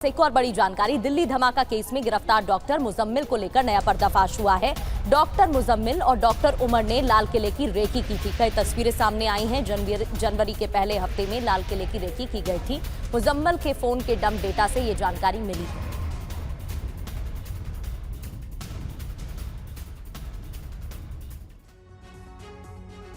एक और बड़ी जानकारी, दिल्ली धमाका केस में गिरफ्तार डॉक्टर मुजम्मिल को लेकर नया पर्दाफाश हुआ है। डॉक्टर मुजम्मिल और डॉक्टर उमर ने लाल किले की रेकी की थी। कई तस्वीरें सामने आई हैं। जनवरी के पहले हफ्ते में लाल किले की रेकी की गई थी। मुजम्मिल के फोन के डंप डेटा से ये जानकारी मिली है।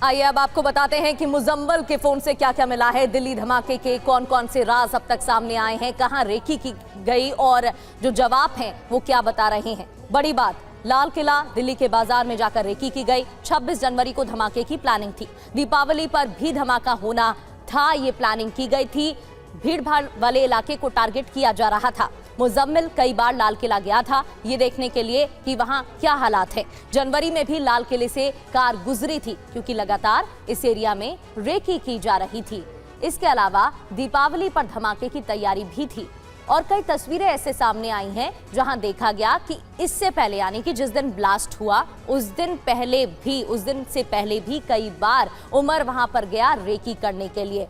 आइए अब आपको बताते हैं कि मुजम्मिल के फोन से क्या क्या मिला है। दिल्ली धमाके के कौन कौन से राज अब तक सामने आए हैं, कहां रेकी की गई और जो जवाब हैं वो क्या बता रहे हैं। बड़ी बात, लाल किला दिल्ली के बाजार में जाकर रेकी की गई। 26 जनवरी को धमाके की प्लानिंग थी। दीपावली पर भी धमाका होना था, ये प्लानिंग की गई थी। भीड़ भाड़ वाले इलाके को टारगेट किया जा रहा था। मुजम्मिल कई बार लाल किला गया था ये देखने के लिए कि वहां क्या हालात है। जनवरी में भी लाल किले से कार गुजरी थी क्योंकि लगातार इस एरिया में रेकी की जा रही थी। इसके अलावा दीपावली पर धमाके की तैयारी भी थी और कई तस्वीरें ऐसे सामने आई हैं जहां देखा गया कि इससे पहले, यानी कि जिस दिन ब्लास्ट हुआ उस दिन से पहले भी कई बार उमर वहां पर गया रेकी करने के लिए।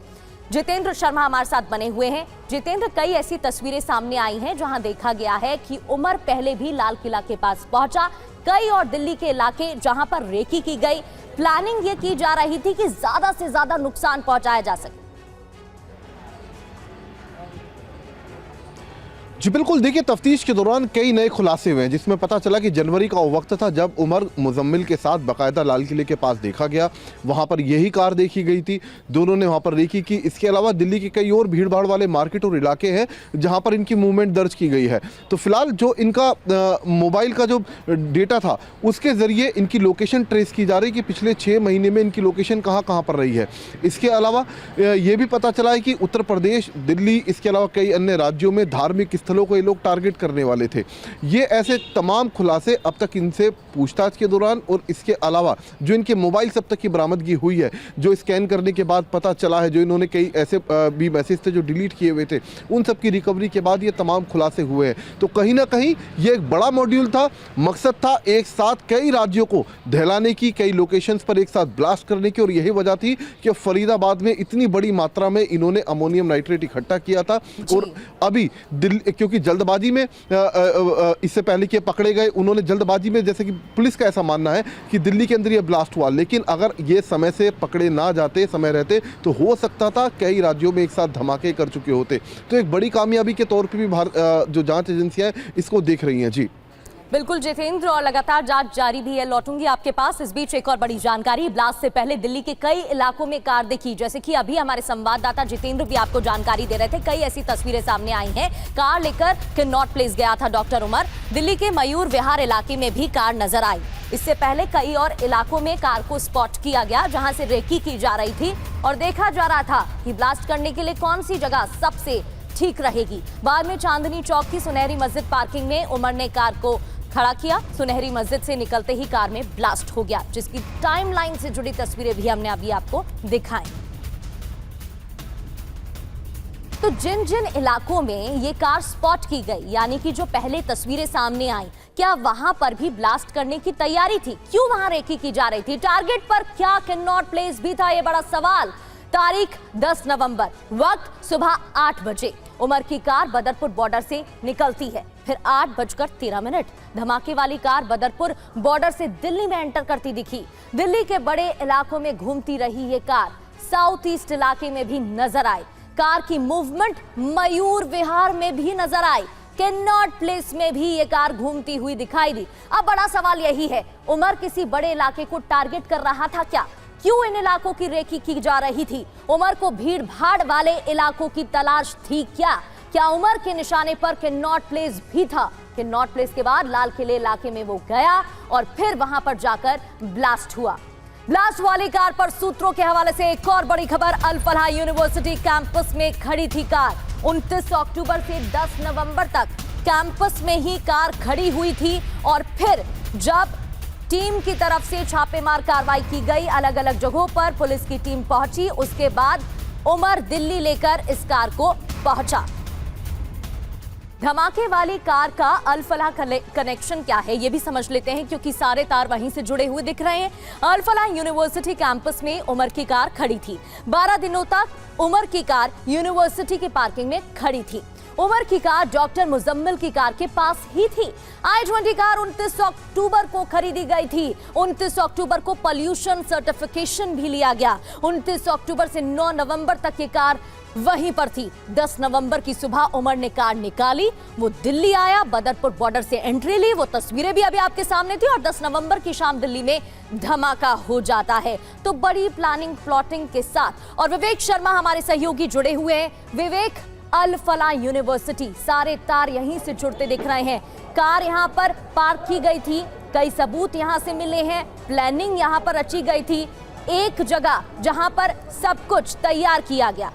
जितेंद्र शर्मा हमारे साथ बने हुए हैं। जितेंद्र, कई ऐसी तस्वीरें सामने आई हैं जहां देखा गया है कि उमर पहले भी लाल किला के पास पहुंचा। कई और दिल्ली के इलाके जहां पर रेकी की गई, प्लानिंग ये की जा रही थी कि ज्यादा से ज्यादा नुकसान पहुंचाया जा सके। जी बिल्कुल, देखिए तफ्तीश के दौरान कई नए खुलासे हुए हैं जिसमें पता चला कि जनवरी का वो वक्त था जब उमर मुजम्मिल के साथ बाकायदा लाल किले के पास देखा गया। वहां पर यही कार देखी गई थी, दोनों ने वहां पर रेकी की। इसके अलावा दिल्ली के कई और भीड़ भाड़ वाले मार्केट और इलाके हैं जहां पर इनकी मूवमेंट दर्ज की गई है। तो फिलहाल जो इनका मोबाइल का जो डेटा था उसके जरिए इनकी लोकेशन ट्रेस की जा रही है कि पिछले 6 महीने में इनकी लोकेशन कहाँ पर रही है। इसके अलावा ये भी पता चला है कि उत्तर प्रदेश, दिल्ली, इसके अलावा कई अन्य राज्यों में धार्मिक स्थलों को ये लोग टारगेट करने वाले थे। ये ऐसे तमाम खुलासे अब तक इनसे पूछताछ के दौरान और इसके अलावा जो इनके मोबाइल अब तक की बरामदगी हुई है, जो स्कैन करने के बाद पता चला है, जो इन्होंने कई ऐसे भी मैसेज थे जो डिलीट किए हुए थे, उन सब की रिकवरी के बाद ये तमाम खुलासे हुए हैं। तो कहीं ना कहीं ये एक बड़ा मॉड्यूल था, मकसद था एक साथ कई राज्यों को दहलाने की, कई लोकेशंस पर एक साथ ब्लास्ट करने की। और यही वजह थी कि फरीदाबाद में इतनी बड़ी मात्रा में इन्होंने अमोनियम नाइट्रेट इकट्ठा किया था। और अभी दिल्ली, क्योंकि जल्दबाजी में इससे पहले कि पकड़े गए, उन्होंने जल्दबाजी में, जैसे कि पुलिस का ऐसा मानना है कि दिल्ली के अंदर ये ब्लास्ट हुआ, लेकिन अगर ये समय से पकड़े ना जाते, समय रहते, तो हो सकता था कई राज्यों में एक साथ धमाके कर चुके होते। तो एक बड़ी कामयाबी के तौर पर भी जो जांच एजेंसियां हैं इसको देख रही हैं। जी बिल्कुल जितेंद्र, और लगातार जांच जारी भी है। लौटूंगी आपके पास। इस बीच एक और बड़ी जानकारी, ब्लास्ट से पहले दिल्ली के कई इलाकों में कार देखी, जैसे कि अभी हमारे संवाददाता जितेंद्र भी आपको जानकारी दे रहे थे। कई ऐसी तस्वीरें सामने आई हैं। कार लेकर किन्नौट प्लेस गया था डॉक्टर उमर। दिल्ली के मयूर विहार इलाके में भी कार नजर आई। इससे पहले कई और इलाकों में कार को स्पॉट किया गया जहां से रेकी की जा रही थी और देखा जा रहा था कि ब्लास्ट करने के लिए कौन सी जगह सबसे ठीक रहेगी। बाद में चांदनी चौक की सुनहरी मस्जिद पार्किंग में उमर ने कार को खड़ा किया। सुनहरी मस्जिद से निकलते ही कार में ब्लास्ट हो गया, जिसकी टाइमलाइन से जुड़ी तस्वीरें भी हमने अभी आपको दिखाई। तो जिन जिन इलाकों में ये कार स्पॉट की गई, यानी कि जो पहले तस्वीरें सामने आई, क्या वहां पर भी ब्लास्ट करने की तैयारी थी? क्यों वहां रेकी की जा रही थी? टारगेट पर क्या किन्नौट प्लेस भी था? ये बड़ा सवाल। तारीख 10 नवंबर, वक्त सुबह 8 बजे। उमर की कार बदरपुर बॉर्डर से निकलती है। फिर 8:13 धमाके वाली कार बदरपुर बॉर्डर से दिल्ली में एंटर करती दिखी। दिल्ली के बड़े इलाकों में घूमती रही ये कार साउथ ईस्ट इलाके में भी नजर आई। कार की मूवमेंट मयूर विहार में भी नजर आई। किन्नौट प्लेस में भी ये कार घूमती हुई दिखाई दी। अब बड़ा सवाल यही है, उमर किसी बड़े इलाके को टारगेट कर रहा था क्या? क्यों इन इलाकों की रेकी की जा रही थी? उमर को भीड़ भाड़ वाले इलाकों की तलाश थी क्या? क्या उमर के निशाने पर किन्नौट प्लेस भी था? किन्नौट प्लेस के बाद लाल किले इलाके में वो गया और फिर वहां पर जाकर ब्लास्ट हुआ। ब्लास्ट वाली कार पर सूत्रों के हवाले से एक और बड़ी खबर, अल फलाह यूनिवर्सिटी कैंपस में खड़ी थी कार। 29 अक्टूबर से 10 नवंबर तक कैंपस में ही कार खड़ी हुई थी और फिर जब टीम की तरफ से छापेमार कार्रवाई की गई, अलग अलग जगहों पर पुलिस की टीम पहुंची, उसके बाद उमर दिल्ली लेकर इस कार को पहुंचा। धमाके वाली कार का अल फलाह कनेक्शन क्या है ये भी समझ लेते हैं, क्योंकि सारे तार वहीं से जुड़े हुए दिख रहे हैं। अल फलाह यूनिवर्सिटी कैंपस में उमर की कार खड़ी थी। 12 दिनों तक उमर की कार यूनिवर्सिटी की पार्किंग में खड़ी थी। उमर की कार डॉक्टर मुजम्मिल की कार के पास ही थी। i20 कार 29 अक्टूबर को खरीदी गई थी। 29 अक्टूबर को पॉल्यूशन सर्टिफिकेशन भी लिया गया। 29 अक्टूबर से 9 नवंबर तक ये कार वहीं पर थी। 10 नवंबर की सुबह उमर ने कार निकाली, वो दिल्ली आया, बदरपुर बॉर्डर से एंट्री ली। वो तस्वीरें भी अभी आपके सामने थी और 10 नवंबर की शाम दिल्ली में धमाका हो जाता है। तो बड़ी प्लानिंग प्लॉटिंग के साथ, और विवेक शर्मा हमारे सहयोगी जुड़े हुए हैं। विवेक, अल फला यूनिवर्सिटी, सारे तार यहीं से जुड़ते दिख रहे हैं। कार यहां पर पार्क की गई थी, कई सबूत यहां से मिले हैं, प्लानिंग यहां पर रची गई थी, एक जगह जहां पर सब कुछ तैयार किया गया।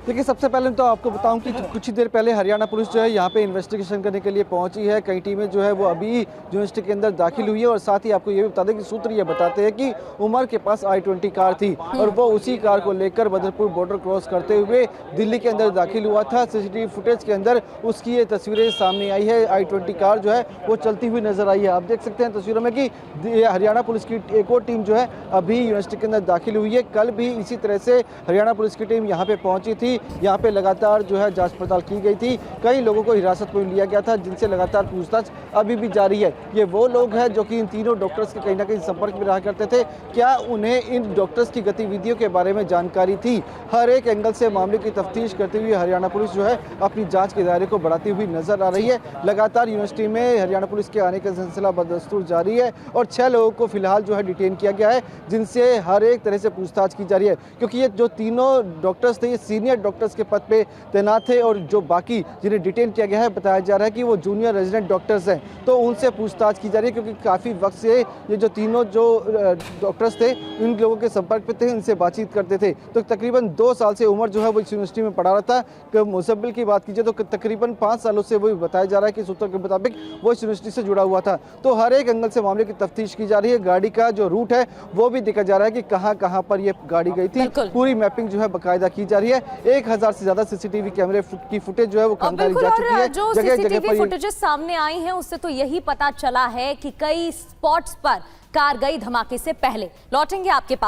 देखिए, सबसे पहले तो आपको बताऊं कि कुछ ही देर पहले हरियाणा पुलिस जो है यहाँ पे इन्वेस्टिगेशन करने के लिए पहुंची है। कई टीमें जो है वो अभी यूनिवर्सिटी के अंदर दाखिल हुई है और साथ ही आपको ये भी बता दें कि सूत्र ये बताते हैं कि उमर के पास i20 कार थी और वो उसी कार को लेकर बदरपुर बॉर्डर क्रॉस करते हुए दिल्ली के अंदर दाखिल हुआ था। सीसीटीवी फुटेज के अंदर उसकी ये तस्वीरें सामने आई है। i20 कार जो है वो चलती हुई नजर आई है। आप देख सकते हैं तस्वीरों में कि हरियाणा पुलिस की एक और टीम जो है अभी यूनिवर्सिटी के अंदर दाखिल हुई है। कल भी इसी तरह से हरियाणा पुलिस की टीम यहाँ पे पहुंची थी। यहाँ पे लगातार जो है जांच पड़ताल की गई थी। कई लोगों को हिरासत में लिया गया था जिनसे लगातार पूछताछ अभी भी जारी है। ये वो लोग हैं जो कि इन तीनों डॉक्टर्स के कहीं ना कहीं संपर्क में रहा करते थे। क्या उन्हें इन डॉक्टर्स की गतिविधियों के बारे में जानकारी थी? हर एक एंगल से मामले की तफ्तीश करते हुए हरियाणा पुलिस जो है अपनी जाँच के दायरे को बढ़ाती हुई नजर आ रही है। लगातार यूनिवर्सिटी में हरियाणा पुलिस के आने का सिलसिला बदस्तूर जारी है और 6 लोगों को फिलहाल जो है डिटेन किया गया है, जिनसे हर एक तरह से पूछताछ की जा रही है। क्योंकि ये जो तीनों डॉक्टर्स थे ये सीनियर डॉक्टर्स के पद पे तैनात थे और जो बाकी जिन्हें डिटेन किया गया है बताया जा रहा है कि वो जूनियर रेजिडेंट डॉक्टर्स हैं, तो उनसे पूछताछ की जा रही है। क्योंकि काफ़ी वक्त से ये जो तीनों जो डॉक्टर्स थे इन लोगों के संपर्क पे थे, इनसे बातचीत करते थे। तो तकरीबन 2 साल से उमर जो है वो इस यूनिवर्सिटी में पढ़ा रहा था। मुसब्बिल की बात कीजिए तो तकरीबन 5 सालों से वो बताया जा रहा है कि सूत्रों के मुताबिक वो इस यूनिवर्सिटी से जुड़ा हुआ था। तो हर एक एंगल से मामले की तफ्तीश की जा रही है। गाड़ी का जो रूट है वो भी देखा जा रहा है कि कहाँ कहाँ पर ये गाड़ी गई थी। पूरी मैपिंग जो है बाकायदा की जा रही है। 1000 से ज्यादा सीसीटीवी कैमरे की फुटेज जो है वो खंगाली जा चुकी है। जो सीसीटीवी फुटेजेस सामने आई हैं उससे तो यही पता चला है कि कई स्पॉट्स पर कार गई धमाके से पहले। लौटेंगे आपके पास।